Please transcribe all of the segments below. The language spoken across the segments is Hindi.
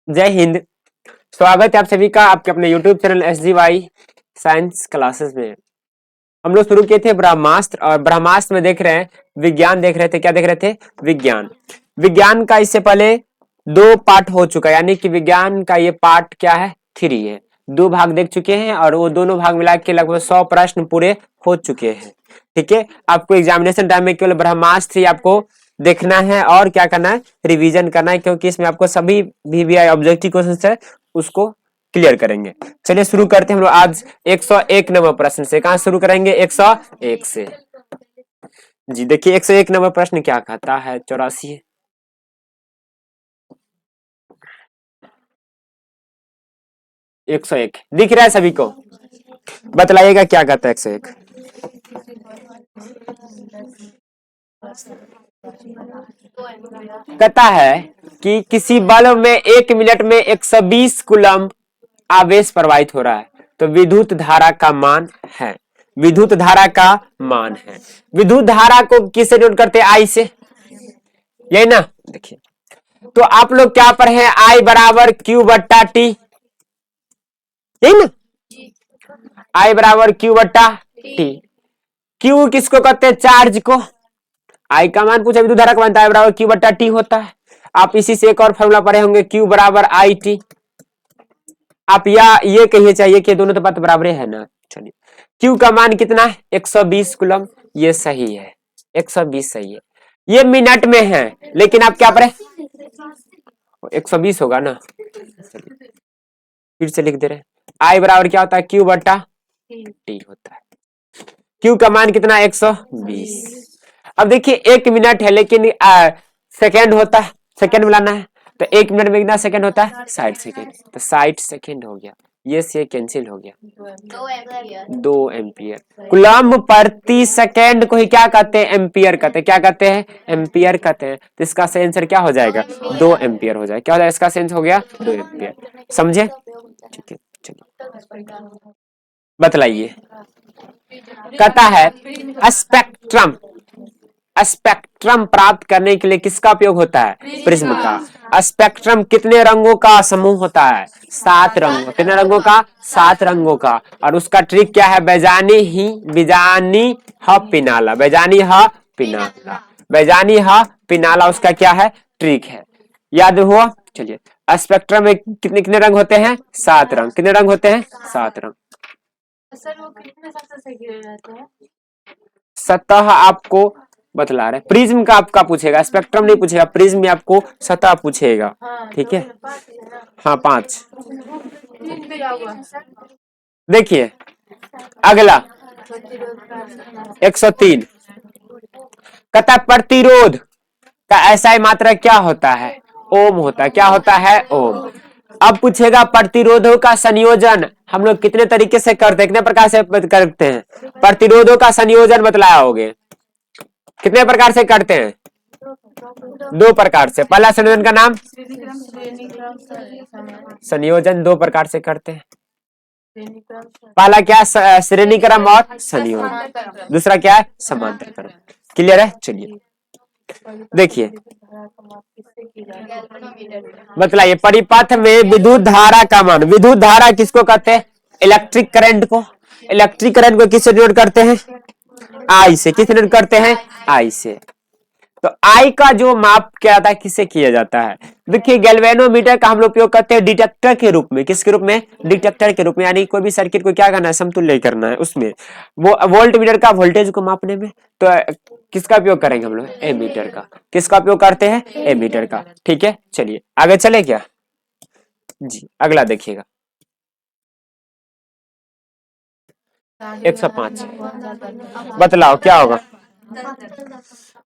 जय हिंद। स्वागत है आप सभी का आपके अपने YouTube channel SGY science classes में। हम लोग शुरू किए थे ब्रह्मास्त्र, और ब्रह्मास्त्र में देख रहे हैं विज्ञान देख रहे थे। क्या देख रहे थे? विज्ञान। विज्ञान का इससे पहले दो पार्ट हो चुका है, यानी कि विज्ञान का ये पार्ट क्या है? 3 है। दो भाग देख चुके हैं और वो दोनों भाग मिला के लगभग 100 प्रश्न पूरे हो चुके हैं। ठीक है, आपको एग्जामिनेशन टाइम में केवल ब्रह्मास्त्र ही आपको देखना है और क्या करना है? रिवीजन करना है, क्योंकि इसमें आपको सभी VVI ऑब्जेक्टिव क्वेश्चन है उसको क्लियर करेंगे। चलिए शुरू करते हैं हम लोग आज 101 नंबर प्रश्न से। कहां शुरू करेंगे? 101 से। जी देखिए 101 नंबर प्रश्न क्या कहता है? 84 101 दिख रहा है सभी को? बतलाइएगा क्या कहता है 101। कहता है कि किसी बल्ब में 1 मिनट में 120 कूलम्ब आवेश प्रवाहित हो रहा है, तो विद्युत धारा का मान है। विद्युत धारा का मान है। विद्युत धारा को किससे नोट करते हैं? आई से, यही ना। देखिए तो आप लोग क्या पर हैं? आई बराबर क्यू बट्टा टी, यही ना। आई बराबर क्यू बट्टा टी। क्यू किसको कहते हैं? चार्ज को। आई का मान पूछा, विद्युत धारा का मान आई बराबर क्यू बट्टा टी होता है। आप इसी से एक और फॉर्मूला पढ़े होंगे, क्यू बराबर आई टी। आप या ये कहिए चाहिए कि दोनों तो बात बराबर है ना। चलिए क्यू का मान कितना है? 120 कूलम। ये सही है, 120 सही है। ये मिनट में है, लेकिन आप क्या पढ़े? 120 होगा ना। चलिए फिर से लिख दे रहे हैं। आई बराबर क्या होता है? क्यू बट्टा टी होता है। क्यू का मान कितना? 120। अब देखिए 1 मिनट है, लेकिन सेकेंड होता है, सेकेंड मिलाना है। तो 1 मिनट में कितना सेकेंड होता है? 60 सेकेंड। तो 60 सेकेंड हो गया, ये से कैंसिल हो गया। 2 एम्पियर। कूलम्ब प्रति सेकेंड को ही क्या कहते हैं? एम्पियर कहते हैं। क्या कहते हैं? एम्पियर कहते हैं। तो इसका सही आंसर क्या हो जाएगा? 2 एम्पियर हो जाएगा। क्या हो जाएगा? इसका सही आंसर हो गया 2 एम्पियर। समझे? ठीक है चलिए बतलाइए। कहता है स्पेक्ट्रम, स्पेक्ट्रम प्राप्त करने के लिए किसका उपयोग होता है? प्रिज्म का। स्पेक्ट्रम कितने रंगों का समूह होता है? 7 रंगों। कितने रंगों का? 7 रंगों का। और उसका ट्रिक क्या है? बेजानी ह पिनाला, बेजानी ह पिनाला, बेजानी ह पिनाला उसका क्या है? ट्रिक है। याद हुआ? चलिए स्पेक्ट्रम में कितने कितने रंग होते हैं? 7 रंग। कितने रंग होते हैं? 7 रंग। सर वो कितने सबसे सही रहते हैं? सतह आपको बतला रहे। प्रिज्म का आपका पूछेगा, स्पेक्ट्रम नहीं पूछेगा, प्रिज्म में आपको सतह पूछेगा। ठीक है, हाँ 5। देखिए अगला 103 कहता प्रतिरोध का ऐसा मात्रा क्या होता है? ओम होता है। क्या होता है? ओम। अब पूछेगा प्रतिरोधों का संयोजन हम लोग कितने तरीके से करते हैं? कितने प्रकार से करते हैं? प्रतिरोधों का संयोजन बतलाया होगे। कितने प्रकार से करते हैं? 2 प्रकार से। पहला संयोजन का नाम? संयोजन 2 प्रकार से करते हैं। पहला क्या? श्रेणी क्रम और संयोजन। दूसरा क्या है? समांतर क्रम। क्लियर है? चलिए देखिए बतलाइए। परिपथ में विद्युत धारा का मान। विद्युत धारा किसको कहते हैं? इलेक्ट्रिक करंट को। इलेक्ट्रिक करंट को किससे नोट करते हैं? आई से। किससे नोट करते हैं? आई से। तो आई का जो माप क्या आता है? किससे किया जाता है? देखिए गैल्वेनोमीटर का हम लोग उपयोग करते हैं डिटेक्टर के रूप में। किसके रूप में? डिटेक्टर के रूप में। यानी कोई भी सर्किट को क्या करना है? समतुल्य करना है उसमें। वो वोल्ट मीटर का वोल्टेज को मापने में। तो किसका उपयोग करेंगे हम लोग? एमीटर का। किसका उपयोग करते हैं? एमीटर का। ठीक है चलिए आगे चले क्या? जी अगला देखिएगा 105। बतलाओ क्या होगा?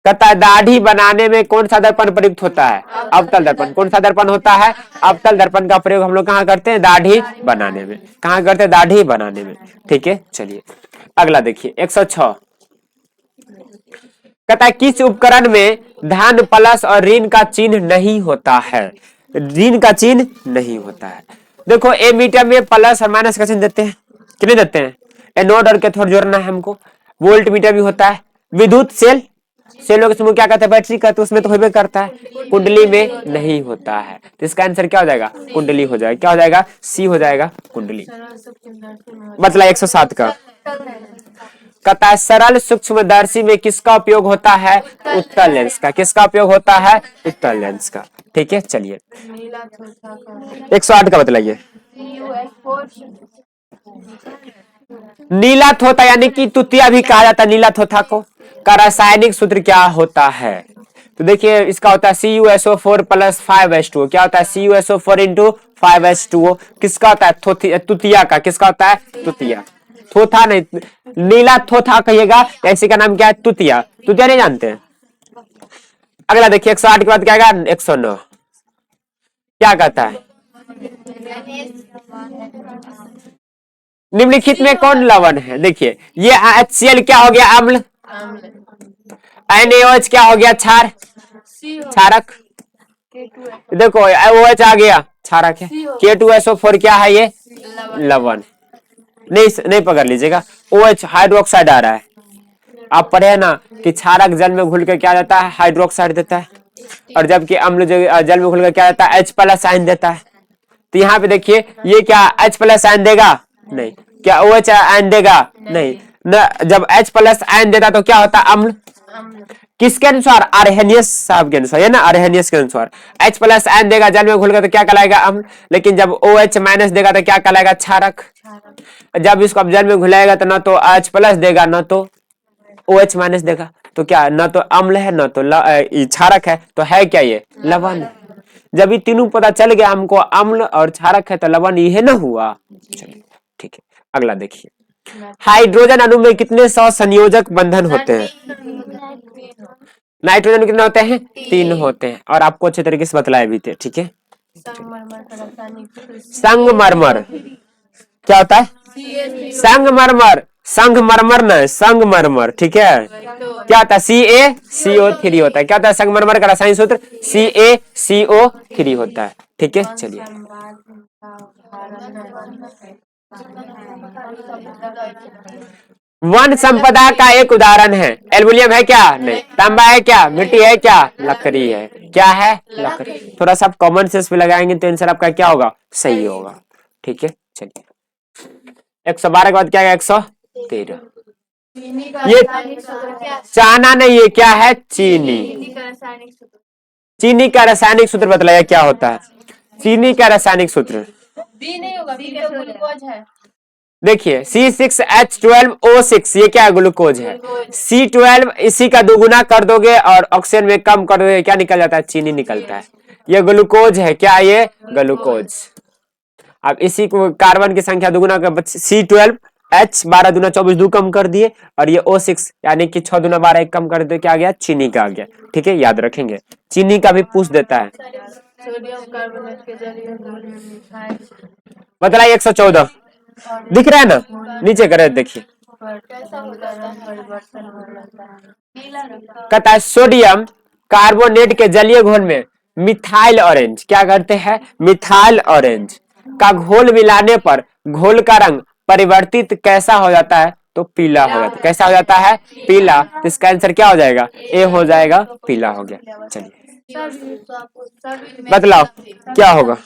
कहता है दाढ़ी बनाने में कौन सा दर्पण प्रयुक्त होता है? अवतल दर्पण। कौन सा दर्पण होता है? अवतल दर्पण का प्रयोग हम लोग कहाँ करते हैं? दाढ़ी बनाने में। कहाँ करते हैं? दाढ़ी बनाने में। ठीक है चलिए अगला देखिए 106। कहता है किस उपकरण में धन प्लस और ऋण का चिन्ह नहीं होता है? ऋण का चिन्ह नहीं होता है। देखो एमीटर में प्लस और माइनस का चिन्ह देते हैं। कितने देते हैं? एनोड और कैथोड जोड़ना है हमको। वोल्ट मीटर भी होता है। विद्युत सेल सेलों के समूह क्या कहते हैं, बैटरी कहते हैं, उसमें तो होबे करता है, कुंडली में नहीं होता है। तो इसका आंसर क्या हो जाएगा, कुंडली हो जाएगा। क्या हो जाएगा, सी हो जाएगा कुंडली। मतलब 107 का कहता है सरल सूक्ष्मदर्शी में किसका उपयोग होता है, उत्तल लेंस का। किसका उपयोग होता है, उत्तल लेंस का। ठीक है, चलिए 108 का बतलाइए। नीला थोथा यानी कि तुतिया भी कहा जाता है नीला थोथा को, का रासायनिक सूत्र क्या होता है। तो देखिए इसका होता है CuSO4 प्लस 5H2O। क्या होता है, CuSO4 इंटू 5H2O। किसका होता है, तुतिया का। किसका होता है, तुतिया। थोथा नहीं, नीला थोथा कहिएगा, ऐसे का नाम क्या है, तुतिया। तुतिया नहीं जानते हैं। अगला देखिए 108 के बाद क्या आएगा, 109। क्या कहता है, निम्नलिखित में कौन लवण है। देखिए ये HCl क्या हो गया, अम्ल। NaOH क्या हो गया, क्षार, क्षारक। देखो OH आ गया, क्षारक है। K2SO4 क्या है, ये लवण। नहीं नहीं पकड़ लीजिएगा, OH हाइड्रोक्साइड आ रहा है। आप पढ़े ना कि क्षारक जल में घुल कर क्या देता है, हाइड्रोक्साइड देता है, और जबकि अम्ल जल में घुलकर क्या देता है, H प्लस आयन देता है। तो यहाँ पे देखिए ये क्या H प्लस आयन देगा, नहीं। क्या OH आयन देगा, नहीं न। जब H प्लस आयन देता तो क्या होता, अम्ल। किसके अनुसार, आर्हेनियस साहब के अनुसार, ये ना आर्हेनियस के अनुसार। H प्लस आयन देगा जल में घुलकर तो क्या कहलाएगा, अम्ल। लेकिन जब OH माइनस देगा तो क्या कहलाएगा, क्षारक। जब इसको अब जल में घुलाएगा तो ना तो H प्लस देगा ना तो OH माइनस देगा, तो क्या ना तो अम्ल है ना तो क्षारक है, तो है क्या, ये लवण। जब ये तीनों पता चल गया हमको, अम्ल और क्षारक है तो लवण ये ना हुआ। चलिए ठीक है, अगला देखिए। हाइड्रोजन अणु में कितने संयोजक बंधन होते हैं। नाइट्रोजन में कितने होते हैं, 3 होते हैं, और आपको अच्छे तरीके से बतलाए भी थे। ठीक है, संगमरमर क्या होता है, संगमरमर, संगमरमर न, संगमरमर। ठीक है, क्या होता है, CaCO3 होता है। क्या होता है, संगमरमर का रासायनिक सूत्र CaCO3 होता है। ठीक है, चलिए वन संपदा का एक उदाहरण है, एल्युमिनियम है क्या, नहीं। तांबा है क्या, मिट्टी है क्या, लकड़ी है। क्या है, लकड़ी। थोड़ा सा कॉमन सेंस भी लगाएंगे तो आंसर आपका क्या होगा, सही होगा। ठीक है, चलिए 112 के बाद क्या है, 113। ये चाना नहीं, ये क्या है, चीनी। चीनी का रासायनिक सूत्र बतलाया क्या होता है, चीनी का रासायनिक सूत्र। देखिए C6H12O6, ये क्या है, ग्लूकोज है। C12 इसी का दुगुना कर दोगे और ऑक्सीजन में कम कर दोगे, क्या निकल जाता है, चीनी निकलता है। ये ग्लूकोज है, क्या ये, ग्लूकोज। अब इसी को कार्बन की संख्या दुगुना कर, C12H 12 दूना 24 दो कम कर दिए, और ये O6 यानी कि 6 दूना 12 एक कम कर दिए, क्या आ गया, चीनी का आ गया। ठीक है, याद रखेंगे, चीनी का भी पूछ देता है। बताइए 114 दिख रहा है ना, नीचे करे देखिए। कहता है सोडियम कार्बोनेट के जलीय घोल में मिथाइल ऑरेंज, क्या करते हैं, मिथाइल ऑरेंज का घोल मिलाने पर घोल का रंग परिवर्तित कैसा हो जाता है, तो पीला हो जाता है। कैसा हो जाता है, पीला। तो इसका आंसर क्या हो जाएगा, ए हो जाएगा, पीला हो गया। चलिए बतलाओ क्या होगा।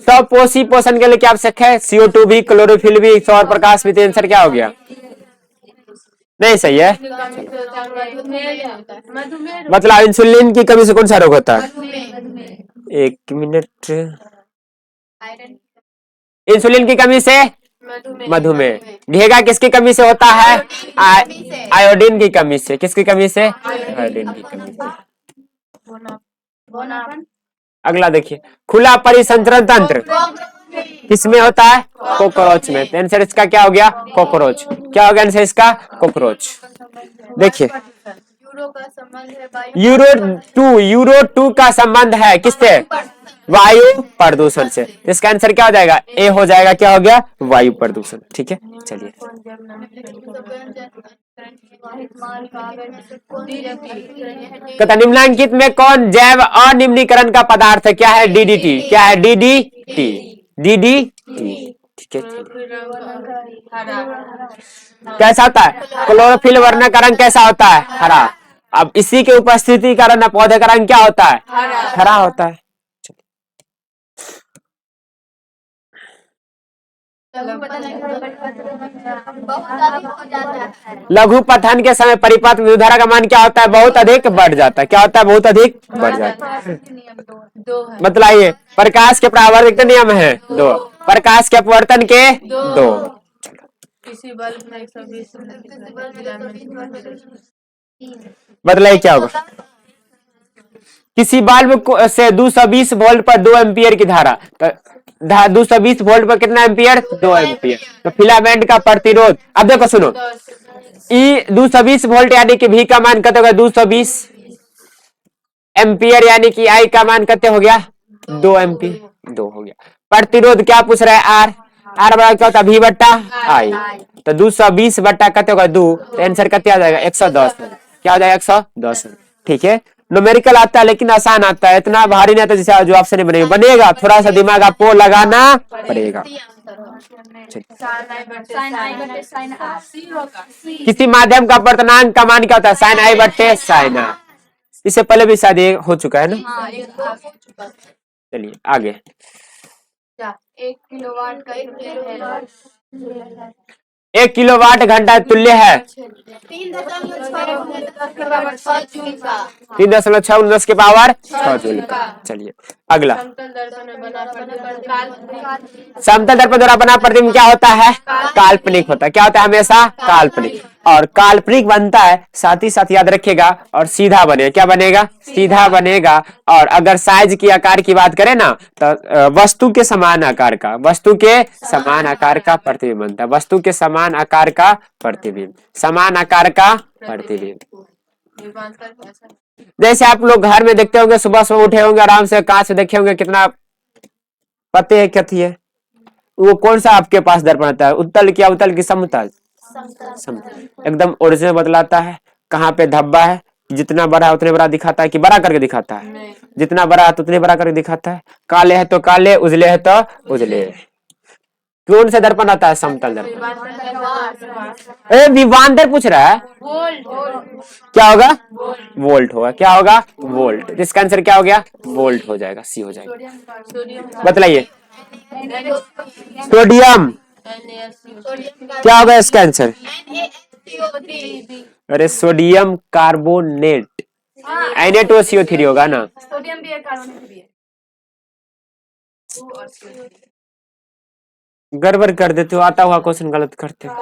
सब पोषी पोषण के लिए क्या आवश्यक है, CO2 भी, क्लोरोफिल भी, सौर प्रकाश भी। तो आंसर क्या हो गया, नहीं सही है। मतलब इंसुलिन की कमी से कौन सा रोग होता है, एक मिनट, इंसुलिन की कमी से मधुमेह। घेगा किसकी कमी से होता है, आयोडीन की कमी से। किसकी कमी से, आयोडीन की कमी से। अगला देखिए, खुला परिसंचरण तंत्र किसमें होता है, कॉकरोच में। तो आंसर इसका क्या हो गया, कॉकरोच। क्या हो गया आंसर इसका, कॉकरोच। देखिए यूरो 2 का संबंध है किससे, वायु प्रदूषण से। इसका आंसर क्या हो जाएगा, ए हो जाएगा। क्या हो गया, वायु प्रदूषण। ठीक है, चलिए कहता निम्नलिखित में कौन जैव अनिम्नीकरण का पदार्थ है, क्या है, DDT। क्या है, DDT, DDT। ठीक है, कैसा होता है, क्लोरोफिल वर्णक का रंग कैसा होता है, हरा। अब इसी के उपस्थिति के कारण पौधे का रंग क्या होता है? हरा होता है। लघु पठन के समय परिपथ में विद्युत धारा का मान क्या होता है? बहुत अधिक बढ़ जाता है। क्या होता है? बहुत अधिक बढ़ जाता है। बतलाइए। प्रकाश के परावर्तन नियम है 2, प्रकाश के अपवर्तन के 2। किसी बल्ब में 120 बतलाइए क्या होगा? किसी बल्ब से 220 वोल्ट पर 2 एम्पियर की धारा, 220 वोल्ट पर कितना एम्पियर? 2 एम्पियर। तो फिलामेंट का प्रतिरोध, अब देखो सुनो, ई 220 वोल्ट यानी कि भी का मान कितना होगा? 220 एम्पियर यानी कि आई का मान कितना हो गया? 2 एम्पियर। 2 हो गया। प्रतिरोध क्या पूछ रहा है? आर। आर बराबर क्या होता है? भी बट्टा आई। तो 220 बट्टा कितना होगा? 2। तो आंसर कितना आ जाएगा? 110। क्या हो जाएगा? 110। ठीक है। न्यूमेरिकल आता है लेकिन आसान आता है, इतना भारी नहीं आता जैसे जो ऑप्शन नहीं बनेगा, थोड़ा सा दिमाग आपको लगाना पड़ेगा। किसी माध्यम का अपवर्तनांक का मान क्या होता है? साइन आई बट्टे साइन आर। इससे पहले भी शायद ये हो चुका है ना। चलिए आगे। 1 किलोवाट घंटा तुल्य है 3.6 के पावर 6 जूल का। चलिए अगला। समतल दर्पण द्वारा बना प्रतिबिंब क्या होता है? काल्पनिक होता है। क्या होता है? हमेशा काल्पनिक। और काल्पनिक बनता है, साथ ही साथ याद रखिएगा, और सीधा बनेगा। क्या बनेगा? सीधा बनेगा। और अगर साइज की आकार की बात करें ना, तो वस्तु के समान आकार का, वस्तु के समान आकार का प्रतिबिंब बनता है। वस्तु के समान आकार का प्रतिबिंब, समान आकार का प्रतिबिंब। जैसे आप लोग घर में देखते होंगे, सुबह सुबह उठे होंगे, आराम से कांच से देखे होंगे, कितना पते है क्या है? वो कौन सा आपके पास दर्पण आता है? उत्तल क्या? उत्तल की समतल? समतल। एकदम ओरिजिनल बतलाता है। कहाँ पे धब्बा है, जितना बड़ा है उतने बड़ा दिखाता है कि बड़ा करके दिखाता है? जितना बड़ा है तो उतने बड़ा करके दिखाता है। काले है तो काले, उजले है तो उजले। कौन सा दर्पण आता है? समतल दर्पण। विवांतर पूछ रहा है। क्या होगा? वोल्ट होगा। क्या होगा? वोल्ट। इसका आंसर क्या हो गया? वोल्ट हो जाएगा, सी हो जाएगा। बतलाइए। सोडियम क्या होगा इसका आंसर? अरे सोडियम कार्बोनेट, Na2CO3 होगा ना। सोडियम भी है, कार्बोनेट भी है। गड़बड़ कर देते हो, आता हुआ क्वेश्चन गलत करते हो।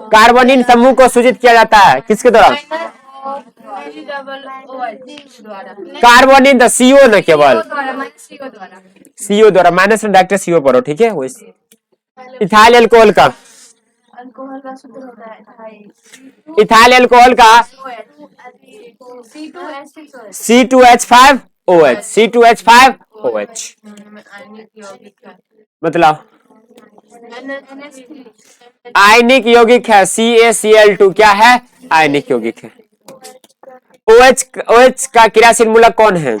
कार्बोनिल समूह को सूचित किया जाता है किसके द्वारा? कार्बोनिल तो सीओ न, केवल सीओ द्वारा। माइनस में डॉक्टर सीओ पढ़ो, ठीक है। इथाइल अल्कोहल का, इथाइल अल्कोहल का C2H5OH, C2H5OH। मतलब आयनिक यौगिक है। CaCl2 क्या है? आयनिक यौगिक है। OH का क्रियाशील मूलक कौन है?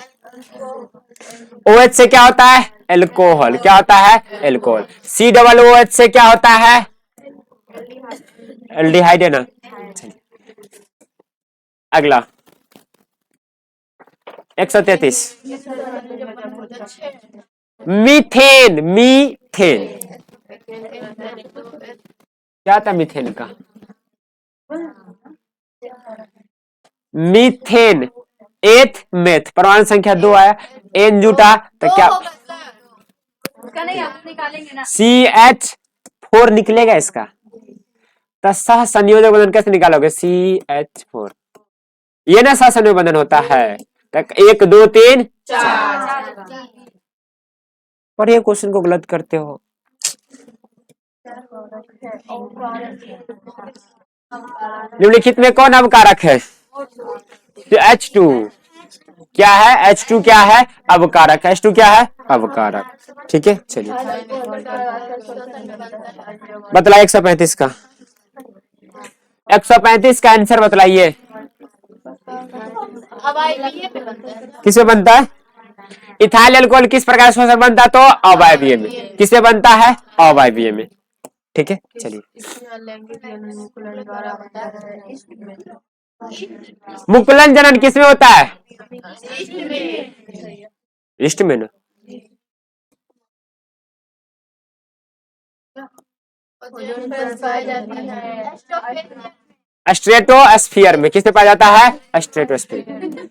OH से क्या होता है? एल्कोहल। क्या होता है? एल्कोहल। COOH से क्या होता है? एल्डिहाइड है ना। अगला 133। मीथेन, मीथेन क्या था? मीथेन का मीथेन एथ मेथ, परमाणु संख्या 2 आया, एन जुटा तो क्या? CH4 निकलेगा इसका। तो सह संयोजक बंधन कैसे निकालोगे? CH4, ये ना सह संयोजक बंधन होता है। 1 2 3 4। पर ये क्वेश्चन को गलत करते हो। निम्नलिखित में कौन अवकारक है? H2 क्या है? H2 क्या है? अवकारक। H2 क्या है? अवकारक। ठीक है। चलिए बतलाइए 135 का। 135 का आंसर बतलाइए। किससे बनता है? इथाइल अल्कोहल किस प्रकार से बनता है? तो अवायवीय में। किससे बनता है? अवायवीय में। ठीक है। चलिए मुकुलन जनन किसमें होता है? ईस्ट में ना। स्ट्रेटोस्फियर में। किसमें पाया जाता है? स्ट्रेटोस्फियर।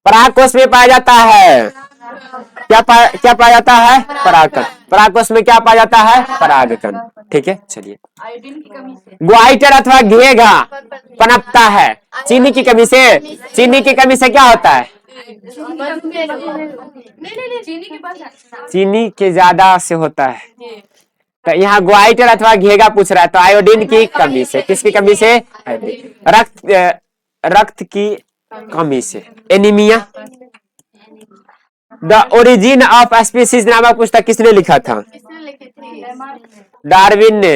परागकोश में पाया जाता है। क्या पाया जाता है? परागकण। परागकोश में क्या पाया जाता है? परागकण। ठीक है, चलिए। ग्वाइटर अथवा घेघा पनपता है चीनी की कमी से। चीनी की कमी से क्या होता है? चीनी के ज्यादा से होता है। तो यहाँ ग्वाइटर अथवा घेघा पूछ रहा है, तो आयोडीन की कमी से। किसकी कमी से? रक्त की कमी से। Anaemia. The origin of species नामक पुस्तक किसने लिखा था? डार्विन ने।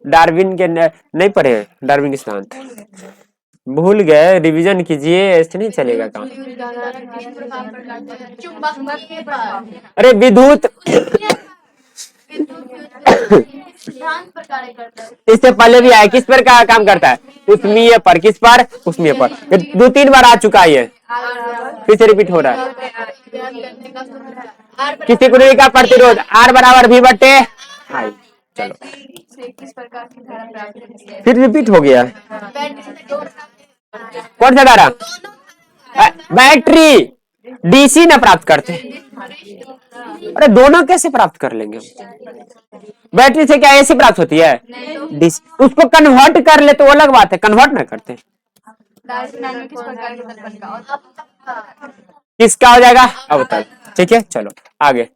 डार्विन के नहीं पढ़े? डार्विन के सिद्धांत भूल गए, रिवीजन कीजिए, ऐसे नहीं चलेगा काम। अरे विद्युत इससे पहले भी आया। किस पर का काम करता है? उष्मीय पर। किस पर? उष्मीय पर। 2-3 बार आ चुका है, फिर से रिपीट हो रहा है। किसी कुंडली का प्रतिरोध R बराबर V बटे I। चलो फिर रिपीट हो गया। कौन सा धारा? बैटरी डीसी ना प्राप्त करते। अरे दोनों कैसे प्राप्त कर लेंगे? बैटरी से क्या एसी प्राप्त होती है? डीसी। उसको कन्वर्ट कर ले तो अलग बात है, कन्वर्ट ना करते। किसका हो जाएगा? अवतल। ठीक है, चलो आगे।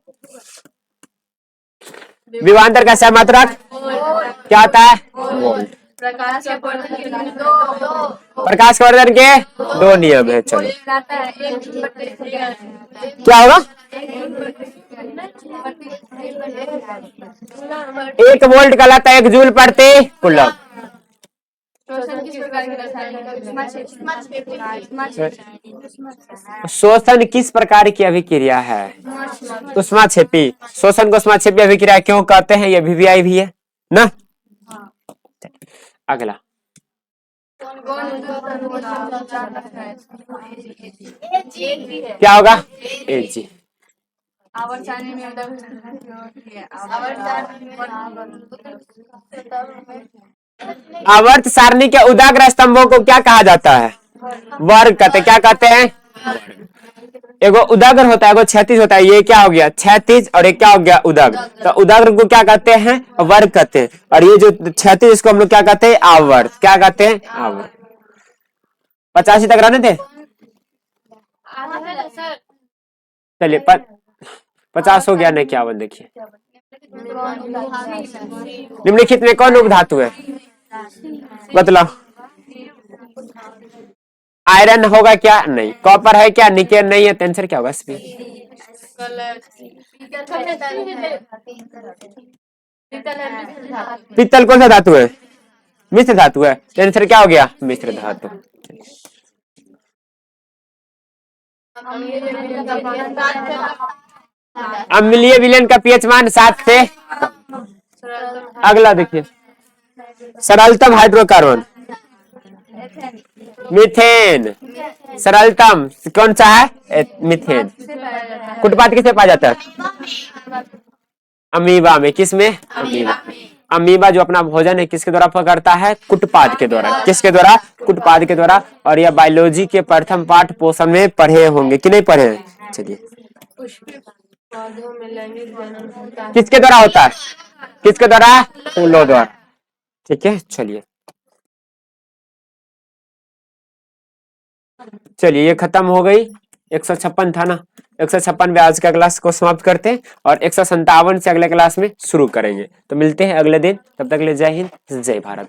विभवांतर का सहमात्रक क्या होता है? वोल्ट। प्रकाश वर्धन के 2 नियम है। चलो क्या होगा? 1 वोल्ट कहलाता है 1 जूल प्रति कूलम। शोषण किस प्रकार की अभिक्रिया है? ऊष्माक्षेपी। शोषण को ऊष्माक्षेपी अभिक्रिया क्यों कहते हैं? ये VVI भी है ना। अगला क्या होगा? Ag। आवर्त सारणी के उदाग्र स्तंभों को क्या कहा जाता है? वर्ग कहते। क्या कहते हैं? एगो उदाग्र होता है, एगो क्षैतिज होता है। ये क्या हो गया? क्षैतिज। और एक क्या हो गया? उदाग्र। तो उदाग्र को क्या कहते हैं? वर्ग कहते हैं। और ये जो क्षैतिज, इसको हम लोग क्या कहते हैं? आवर्त। क्या कहते हैं? आवर्त। 85 तक रहने थे। चलिए 50 हो गया नहीं, 51 देखिए। निम्नलिखित में कौन उपधातु है? बतलाओ। आयरन होगा क्या? नहीं। कॉपर है क्या? निकेल नहीं है। आंसर क्या होगा? पीतल कौन सा धातु है? मिश्र धातु है। आंसर क्या हो गया? मिश्र धातु। अम्लीय विलयन का पीएच मान 7 से। अगला देखिए, सरलतम हाइड्रोकार्बन मीथेन। सरलतम कौन सा है? मीथेन। कुटपात किसमें पाया जाता है? अमीबा में। किसमें? अमीबा। अमीबा जो अपना भोजन है किसके द्वारा पकड़ता है? कुटपाद के द्वारा। किसके द्वारा? कुटपाद के द्वारा। और यह बायोलॉजी के प्रथम पाठ पोषण में पढ़े होंगे कि नहीं पढ़े? चलिए, किसके द्वारा होता है? किसके द्वारा? फूलों द्वारा। ठीक है, चलिए चलिए ये खत्म हो गई। 156 था ना। 156 पे आज का क्लास को समाप्त करते हैं और 157 से अगले क्लास में शुरू करेंगे। तो मिलते हैं अगले दिन, तब तक के लिए जय हिंद, जय भारत।